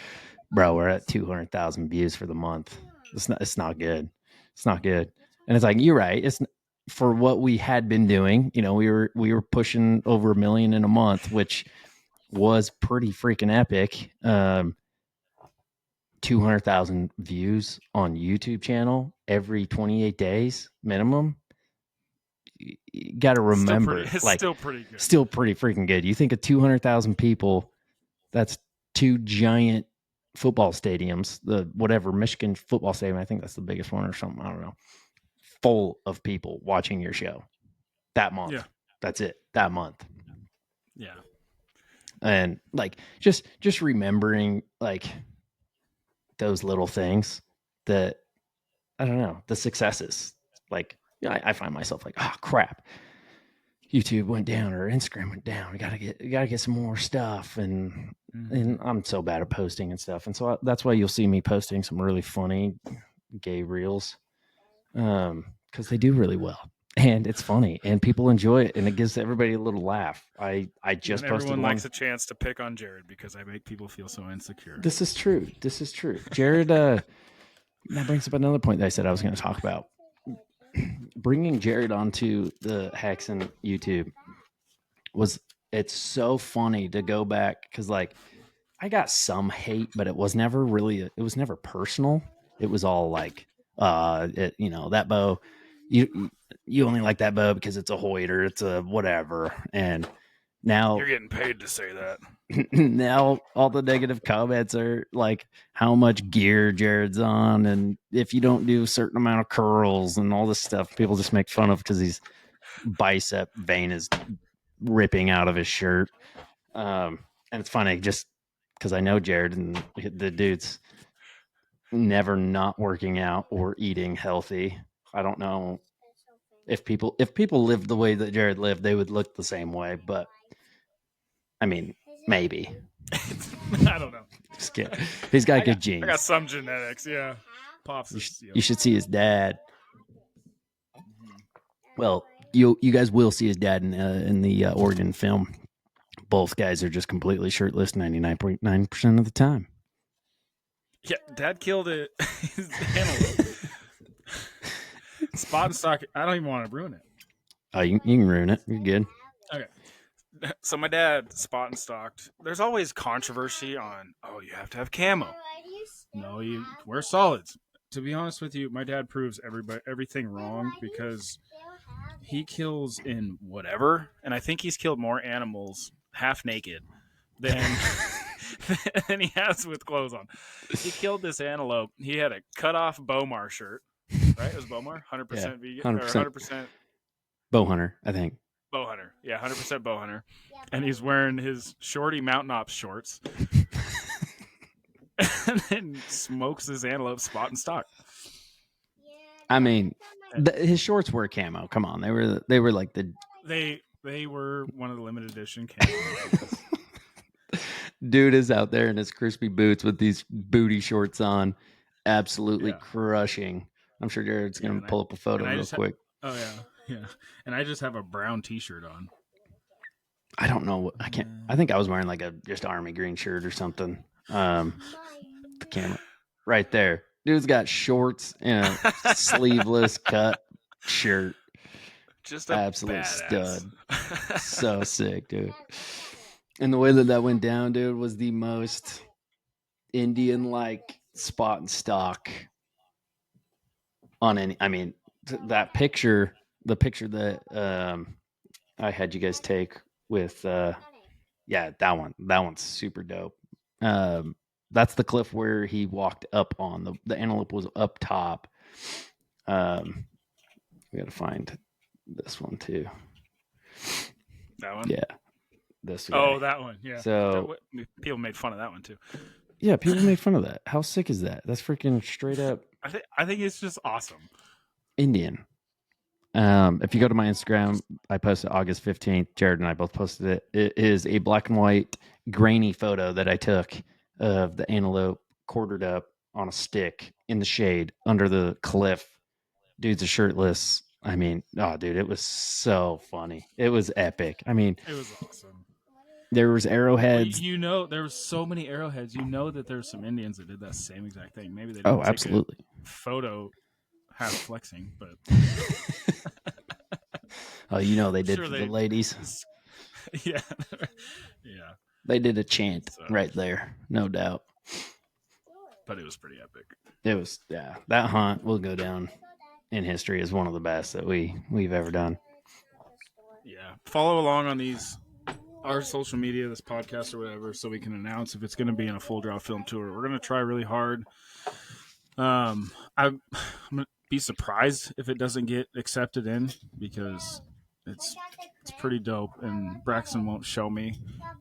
bro, we're at 200,000 views for the month. It's not good. It's not good. And it's like, you're right. It's for what we had been doing. We were pushing over 1 million in a month, which was pretty freaking epic. 200,000 views on YouTube channel every 28 days minimum. You got to remember, Still pretty good. Still pretty freaking good. You think of 200,000 people, that's 2 giant football stadiums, the whatever Michigan football stadium, I think that's the biggest one or something, I don't know, full of people watching your show that month. Yeah. That's it, that month. Yeah. And like just remembering like those little things that, I don't know, the successes. Like, I find myself like, oh crap, YouTube went down or Instagram went down. We gotta get some more stuff, and I'm so bad at posting and stuff, and so that's why you'll see me posting some really funny gay reels, because they do really well, and it's funny, and people enjoy it, and it gives everybody a little laugh. I just and posted everyone one. likes a chance to pick on Jared because I make people feel so insecure. This is true. Jared. That brings up another point that I said I was going to talk about. Bringing Jared onto the Hexen YouTube it's so funny to go back, because like I got some hate, but it was never personal. It was all like, that bow, you only like that bow because it's a Hoyt or it's a whatever. And now you're getting paid to say that. Now all the negative comments are like how much gear Jared's on, and if you don't do a certain amount of curls and all this stuff, people just make fun of because his bicep vein is ripping out of his shirt. And it's funny, just because I know Jared, and the dude's never not working out or eating healthy. I don't know if people lived the way that Jared lived, they would look the same way. But I mean, maybe. I don't know. Just kidding. He's got good I genes. got some genetics. Yeah, pops. You should see his dad. Well, you guys will see his dad in the Oregon film. Both guys are just completely shirtless 99.9% of the time. Yeah, Dad killed it. His antelope. Spot and stock. I don't even want to ruin it. Oh, you can ruin it. You're good. Okay. So my dad spot and stocked. There's always controversy on, oh, you have to have camo. No, you wear solids. To be honest with you, my dad proves everything wrong because he kills in whatever, and I think he's killed more animals half naked than than he has with clothes on. He killed this antelope. He had a cut off Bomar shirt, right? It was Bomar, 100% vegan, 100%. or 100% bow hunter, I think. bow hunter. Yeah, 100% bow hunter. And he's wearing his shorty Mountain Ops shorts. And then smokes his antelope spot and stock. I mean, his shorts were camo. Come on, they were like the. They were one of the limited edition camo. Dude is out there in his crispy boots with these booty shorts on, absolutely crushing. I'm sure Jared's gonna pull up a photo real quick. Oh yeah. And I just have a brown T-shirt on. I don't know. I can't. I think I was wearing like a just army green shirt or something. The camera right there. Dude's got shorts and a sleeveless cut shirt. Just a absolute badass. stud. So sick, dude. And the way that went down, dude, was the most Indian-like spot and stock on any. I mean, that picture, the picture that I had you guys take with, yeah, that one's super dope. That's the cliff where he walked up on. The antelope was up top. We got to find this one too. That one? Yeah. This guy. Oh, that one. Yeah. So people made fun of that one too. Yeah, people made fun of that. How sick is that? That's freaking straight up. I think it's just awesome. Indian. If you go to my Instagram, I posted August 15th. Jared and I both posted it. It is a black and white grainy photo that I took of the antelope quartered up on a stick in the shade under the cliff. Dudes are shirtless. I mean, oh, dude, it was so funny. It was epic. I mean, it was awesome. There was arrowheads. Well, there was so many arrowheads. That there's some Indians that did that same exact thing. Maybe they didn't take absolutely. A photo half flexing, but oh, they did for the ladies. Yeah. They did a chant right there, no doubt. But it was pretty epic. It was, yeah. That hunt will go down in history as one of the best that we've ever done. Yeah. Follow along on our social media, this podcast or whatever, so we can announce if it's going to be in a full draw film tour. We're going to try really hard. I'm going to be surprised if it doesn't get accepted in because it's pretty dope, and Braxton won't show me,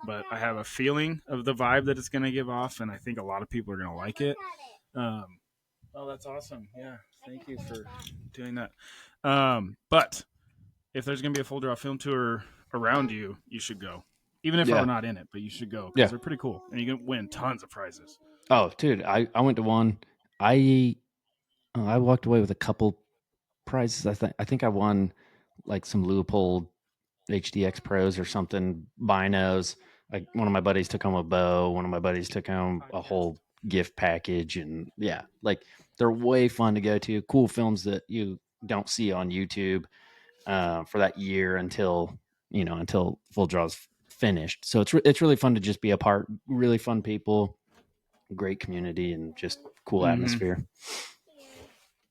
but I have a feeling of the vibe that it's going to give off, and I think a lot of people are going to like it. Oh, that's awesome. Yeah, thank you for doing that. But if there's going to be a full draw film tour around you, you should go. Even if we're not in it, but you should go because they're pretty cool, and you can win tons of prizes. Oh, dude, I went to one. I walked away with a couple prizes. I think I won like some Leupold HDX Pros or something, binos. Like one of my buddies took home a bow. One of my buddies took home a whole gift package, and yeah, like they're way fun to go to. Cool films that you don't see on YouTube for that year until full draws finished. So it's really fun to just be a part. Really fun people, great community, and just cool atmosphere.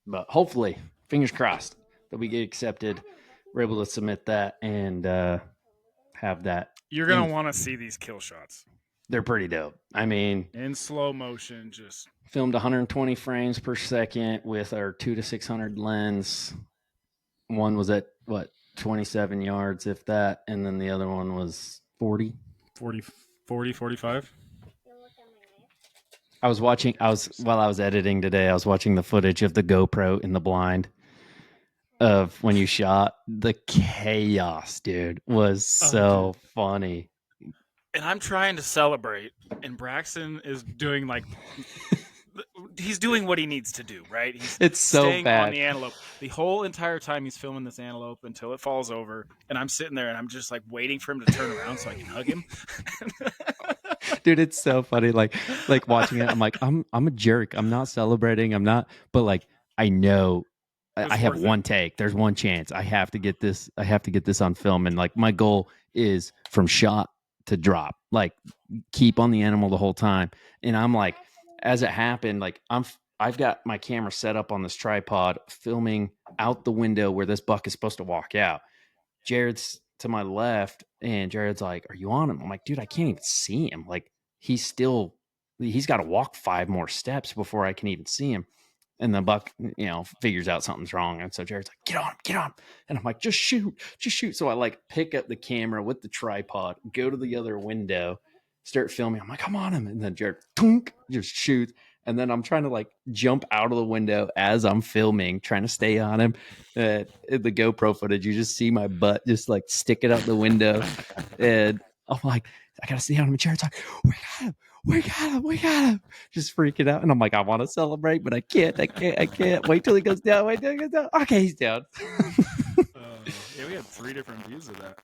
But hopefully, fingers crossed that we get accepted. We're able to submit that and have that. You're gonna want to see these kill shots. They're pretty dope. I mean, in slow motion, just filmed 120 frames per second with our 2 to 600 lens. One was at 27 yards, if that, and then the other one was 40, 45. I was watching. While I was editing today, I was watching the footage of the GoPro in the blind of when you shot. The chaos, dude, was so funny. And I'm trying to celebrate, and Braxton is doing like he's doing what he needs to do, right? He's It's so staying on bad. the antelope the whole entire time he's filming this antelope until it falls over, and I'm sitting there and I'm just like waiting for him to turn around so I can hug him. Dude, it's so funny. Like watching it, I'm like, I'm a jerk. I'm not celebrating. I'm not, but like I know I It's have worth it. one take. There's one chance. I have to get this. I have to get this on film. And like my goal is from shot to drop. Like keep on the animal the whole time. And I'm like, as it happened, like I've got my camera set up on this tripod, filming out the window where this buck is supposed to walk out. Jared's to my left, and Jared's like, "Are you on him?" I'm like, "Dude, I can't even see him. Like, he's got to walk 5 more steps before I can even see him." And the buck, figures out something's wrong. And so Jared's like, get on. And I'm like, just shoot. So I like pick up the camera with the tripod, go to the other window, start filming. I'm like, I'm on him. And then Jared just shoots. And then I'm trying to like jump out of the window as I'm filming, trying to stay on him. In the GoPro footage, you just see my butt just like sticking out the window. And I'm like, I gotta stay on him. And Jared's like, we got him. Just freaking out. And I'm like, I want to celebrate, but I can't. Wait till he goes down. Okay, he's down. Yeah, we had 3 different views of that.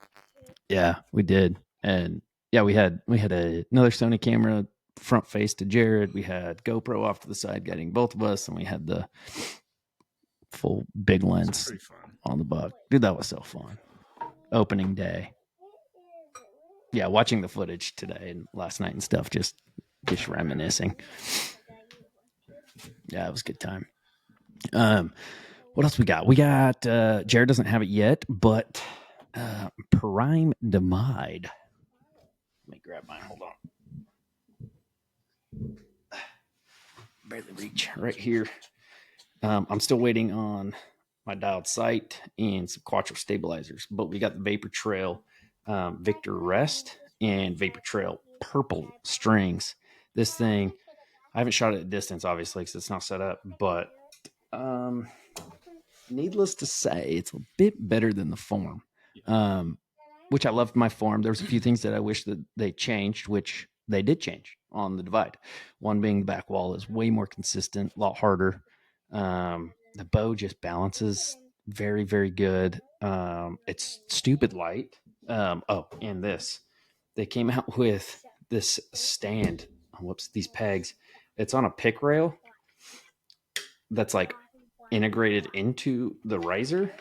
Yeah, we did. And yeah, we had another Sony camera front face to Jared. We had GoPro off to the side guiding both of us, and we had the full big lens Pretty fun. on the buck. Dude, that was so fun. Opening day. Yeah, watching the footage today and last night and stuff, just reminiscing. Yeah, it was a good time. What else we got? We got Jared doesn't have it yet, but Prime Demide. Let me grab mine. Hold on. Barely reach right here. I'm still waiting on my dialed sight and some Quattro stabilizers, but we got the Vapor Trail Victor Rest and Vapor Trail Purple strings. This thing, I haven't shot it at distance, obviously, because it's not set up, but needless to say, it's a bit better than the form, which I loved my form. There was a few things that I wish that they changed, which they did change on the Divide. One being the back wall is way more consistent, a lot harder. The bow just balances very, very good. It's stupid light. And this. They came out with this stand. Whoops, these pegs. It's on a pick rail that's like integrated into the riser.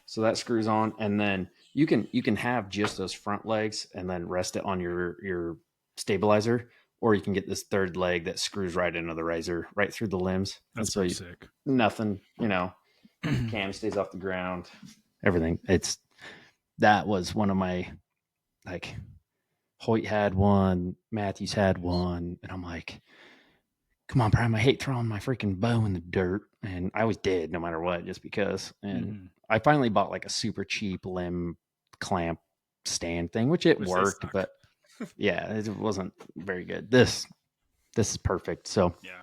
So that screws on, and then you can have just those front legs and then rest it on your stabilizer, or you can get this third leg that screws right into the riser, right through the limbs. That's pretty sick. Nothing, cam stays off the ground. Everything. That was one of my, like, Hoyt had one, Matthews had one, and I'm like, come on, Prime, I hate throwing my freaking bow in the dirt. And I always did, no matter what, just because. And I finally bought like a super cheap limb clamp stand thing, which worked, but yeah, it wasn't very good. This is perfect. So yeah,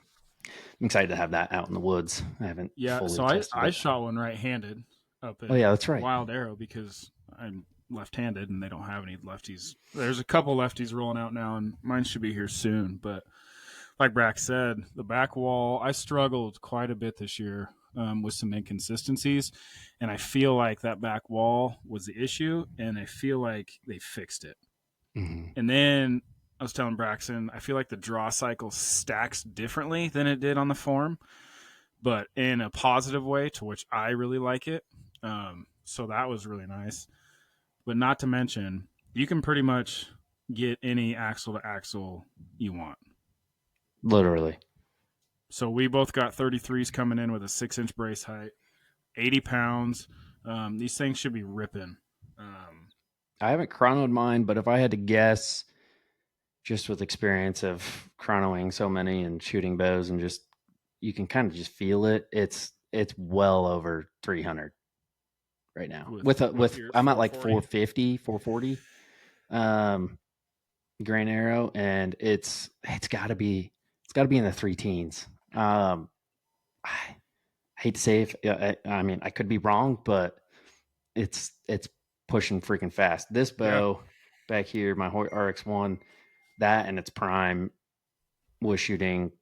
I'm excited to have that out in the woods. I haven't fully tested I it. shot one right-handed up at that's right. Wild Arrow because I'm left-handed and they don't have any lefties. There's a couple lefties rolling out now, and mine should be here soon. But like Brack said, the back wall, I struggled quite a bit this year with some inconsistencies, and I feel like that back wall was the issue, and I feel like they fixed it. Mm-hmm. And then I was telling Braxton, I feel like the draw cycle stacks differently than it did on the form, but in a positive way, to which I really like it. So that was really nice. But not to mention, you can pretty much get any axle to axle you want. Literally. So we both got 33s coming in with a 6-inch brace height, 80 pounds. These things should be ripping. I haven't chronoed mine, but if I had to guess, just with experience of chronoing so many and shooting bows, and just you can kind of just feel it. It's well over 300 right now. With I'm at like 450, 440 grain arrow, and it's got to be it's got to be in the 3 teens. I hate to say if I mean I could be wrong, but it's pushing freaking fast. This bow back here, my Hoyt RX1, that in its prime was shooting.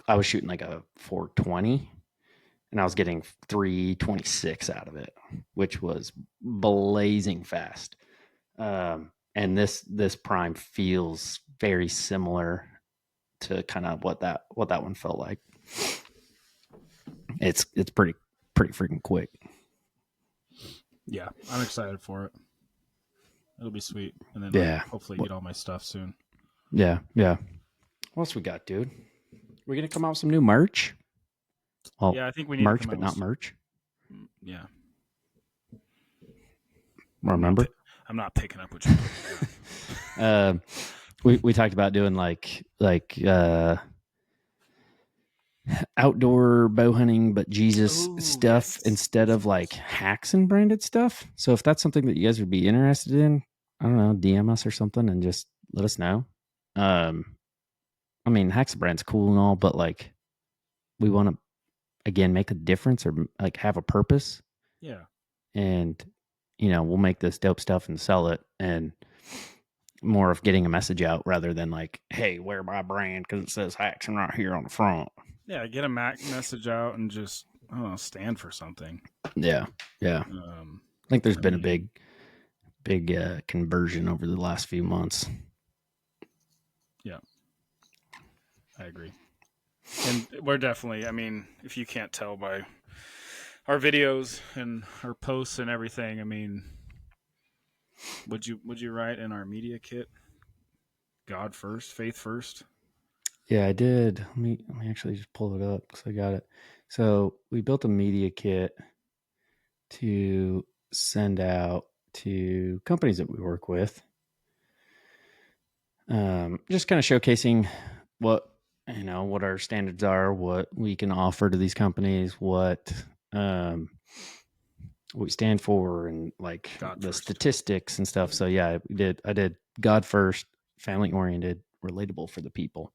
I was shooting like a 420, and I was getting 326 out of it, which was blazing fast. And this prime feels very similar to kind of what that one felt like. It's pretty freaking quick. Yeah, I'm excited for it. It'll be sweet, and then hopefully get all my stuff soon. Yeah. What else we got, dude? We're gonna come out with some new merch. Well, yeah, I think we need merch, to come but out not with merch. Yeah. Remember? I'm not picking up what you're we talked about doing like outdoor bow hunting, but Jesus stuff instead of like Haxon branded stuff. So if that's something that you guys would be interested in, I don't know, DM us or something and just let us know. I mean, Haxon brand's cool and all, but like we want to again make a difference or like have a purpose. Yeah. And we'll make this dope stuff and sell it, and more of getting a message out rather than like, hey, wear my brand because it says Haxon right here on the front. Yeah, get a message out and just, I don't know, stand for something. Yeah. I think there's been a big conversion over the last few months. Yeah, I agree. And we're definitely, I mean, if you can't tell by our videos and our posts and everything, I mean, would you write in our media kit, God first, faith first? Yeah, I did. Let me actually just pull it up because I got it. So we built a media kit to send out to companies that we work with. Just kind of showcasing what our standards are, what we can offer to these companies, what we stand for, and like the statistics and stuff. So yeah, I did God first, family oriented, relatable for the people.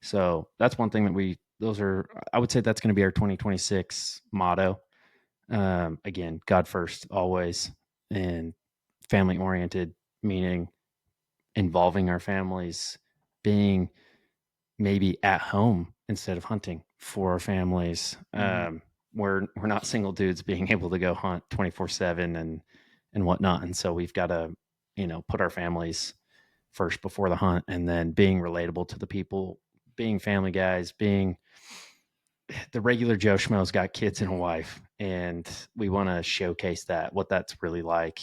So that's one thing that I would say that's going to be our 2026 motto. Again, God first always, and family oriented, meaning involving our families, being maybe at home instead of hunting for our families. We're not single dudes being able to go hunt 24/7 and whatnot. And so we've got to, put our families first before the hunt, and then being relatable to the people, being family guys, being the regular Joe Schmo's got kids and a wife. And we want to showcase what that's really like.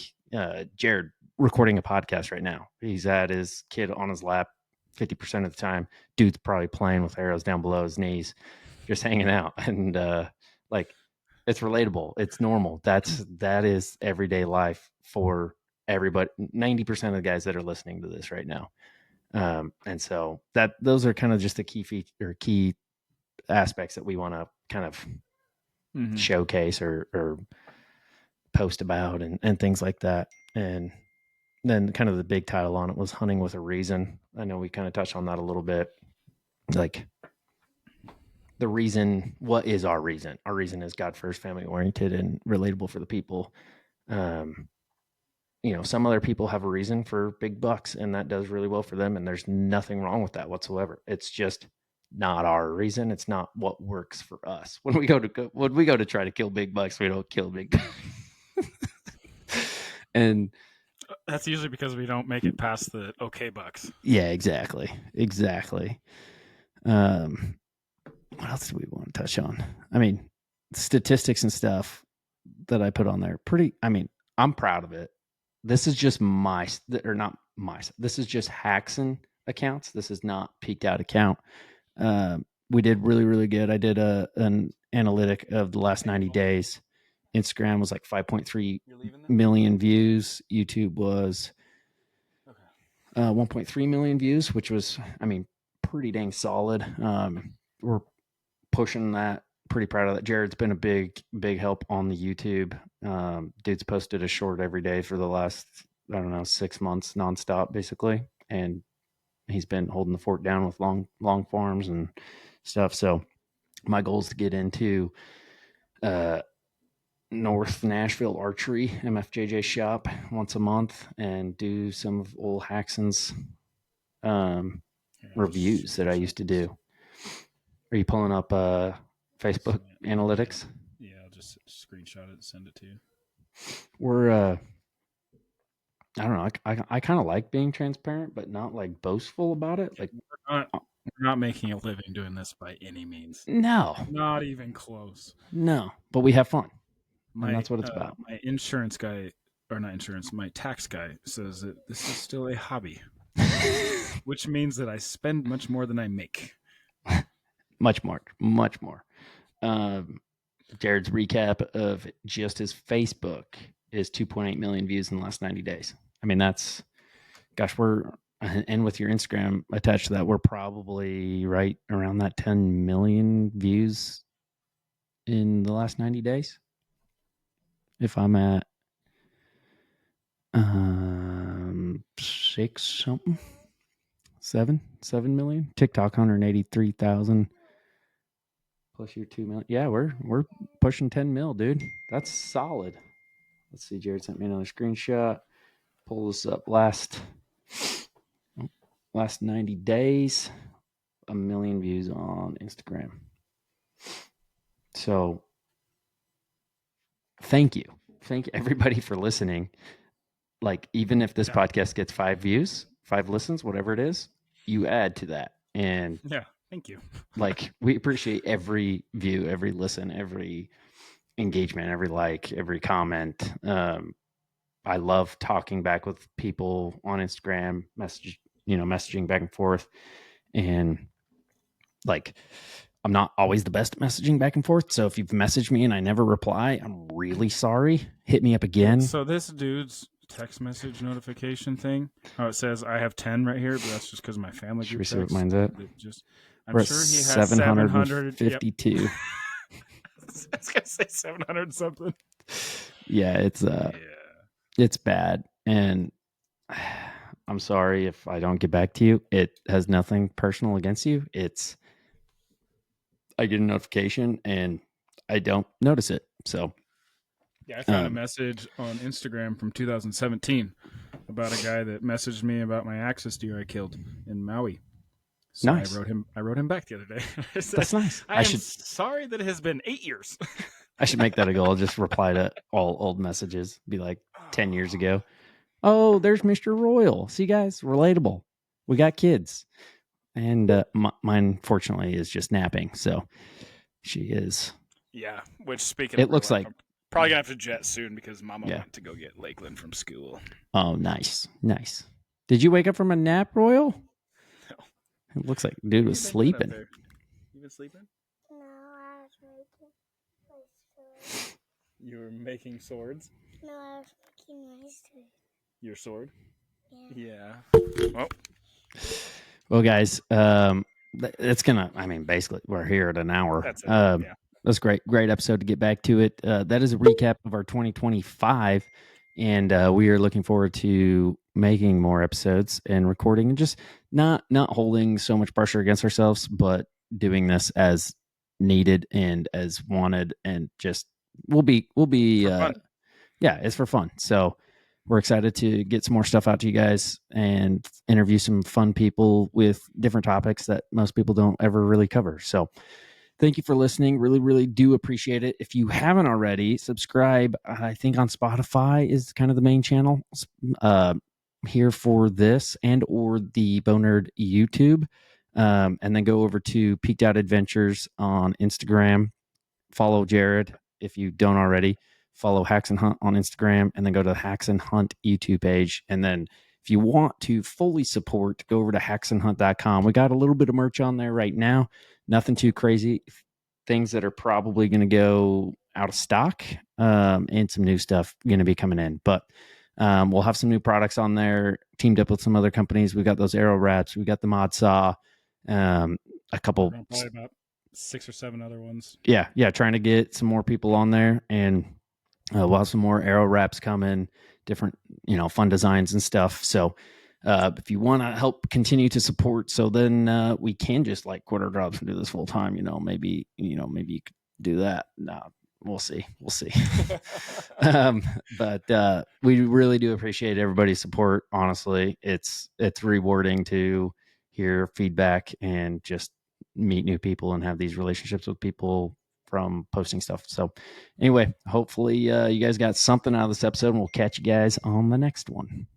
Jared recording a podcast right now. He's had his kid on his lap 50% of the time. Dude's probably playing with arrows down below his knees, just hanging out. And like, it's relatable. It's normal. That is everyday life for everybody. 90% of the guys that are listening to this right now. And so those are kind of just the key aspects that we want to kind of showcase or post about and things like that. And then kind of the big title on it was Hunting with a Reason. I know we kind of touched on that a little bit. Like the reason, what is our reason? Our reason is God first, family oriented, and relatable for the people. Some other people have a reason for big bucks, and that does really well for them. And there's nothing wrong with that whatsoever. It's just not our reason. It's not what works for us. When we go to try to kill big bucks, we don't kill big bucks. And that's usually because we don't make it past the okay bucks. Yeah, exactly. What else do we want to touch on? I mean, statistics and stuff that I put on there. I'm proud of it. This is just this is just Haxon accounts. This is not peaked out account. We did really, really good. I did an analytic of the last 90 days. Instagram was like 5.3 million views. YouTube was 1.3 million views, which was, pretty dang solid. We're pushing that. Pretty proud of that. Jared's been a big help on the YouTube. Dude's posted a short every day for the last, I don't know, 6 months nonstop, basically. And he's been holding the fort down with long farms and stuff. So my goal is to get into North Nashville Archery MFJJ shop once a month and do some of old Haxon's reviews that I used to do. Are you pulling up Facebook analytics? Yeah, I'll just screenshot it and send it to you. We're I don't know. I kind of like being transparent, but not like boastful about it. Like we're not making a living doing this by any means. No, not even close. No, but we have fun, and that's what it's about. My insurance guy, or not insurance, my tax guy says that this is still a hobby, which means that I spend much more than I make. Much more. Jared's recap of just his Facebook is 2.8 million views in the last 90 days. I mean, that's, gosh, and with your Instagram attached to that, we're probably right around that 10 million views in the last 90 days. If I'm at 7 million. TikTok 183,000 plus your 2 million. Yeah, we're pushing 10 mil, dude. That's solid. Let's see. Jared sent me another screenshot. Pull this up. Last 90 days, 1 million views on Instagram. So thank you everybody for listening. Like, even if this podcast gets 5 views, 5 listens, whatever it is, you add to that. And yeah, thank you. Like, we appreciate every view, every listen, every engagement, every like, every comment. I love talking back with people on Instagram, messaging back and forth. And like, I'm not always the best at messaging back and forth. So if you've messaged me and I never reply, I'm really sorry. Hit me up again. So this dude's text message notification thing, how it says I have 10 right here, but that's just because my family group text. Should we see what mine's at? I'm sure he has 752. Yep. I was gonna say 700 something. Yeah, it's bad, and I'm sorry if I don't get back to you. It has nothing personal against you. It's, I get a notification and I don't notice it. So yeah, I found a message on Instagram from 2017 about a guy that messaged me about my axis deer I killed in Maui. So nice. I wrote him back the other day. Said, that's nice. I'm sorry that it has been 8 years. I should make that a goal. I'll just reply to all old messages. Be like 10 years ago. Oh, there's Mr. Royal. See, guys, relatable. We got kids. And mine, fortunately, is just napping. So she is. Yeah, which speaking it looks like. I'm probably going to have to jet soon because Mama went to go get Lakeland from school. Oh, nice. Did you wake up from a nap, Royal? No. It looks like dude was sleeping. You been sleeping? No, I was making my sword. You were making swords? No, I was making my sword. Your sword? Yeah. Well, guys, it's gonna. I mean, basically, we're here at an hour. That's it. That's great episode to get back to it. That is a recap of our 2025, and we are looking forward to making more episodes and recording, and just not holding so much pressure against ourselves, but doing this as needed and as wanted, and just we'll be it's for fun. So we're excited to get some more stuff out to you guys and interview some fun people with different topics that most people don't ever really cover. So thank you for listening. Really, really do appreciate it. If you haven't already, subscribe. I think on Spotify is kind of the main channel here for this, and or the Bow Nerd YouTube. And then go over to Peaked Out Adventures on Instagram. Follow Jared if you don't already. Follow Hacks and Hunt on Instagram, and then go to the Hacks and Hunt YouTube page. And then if you want to fully support, go over to hacksandhunt.com. We got a little bit of merch on there right now. Nothing too crazy. Things that are probably going to go out of stock, and some new stuff going to be coming in. But we'll have some new products on there, teamed up with some other companies. We got those arrow wraps. We got the mod saw, a couple. Probably about 6 or 7 other ones. Yeah. Trying to get some more people on there, and we'll have some more arrow wraps coming, different, fun designs and stuff. So If you want to help continue to support, so then we can just like quit our jobs and do this full time. Maybe you could do that. No, we'll see. But we really do appreciate everybody's support. Honestly, it's rewarding to hear feedback and just meet new people and have these relationships with people from posting stuff. So anyway, hopefully you guys got something out of this episode, and we'll catch you guys on the next one.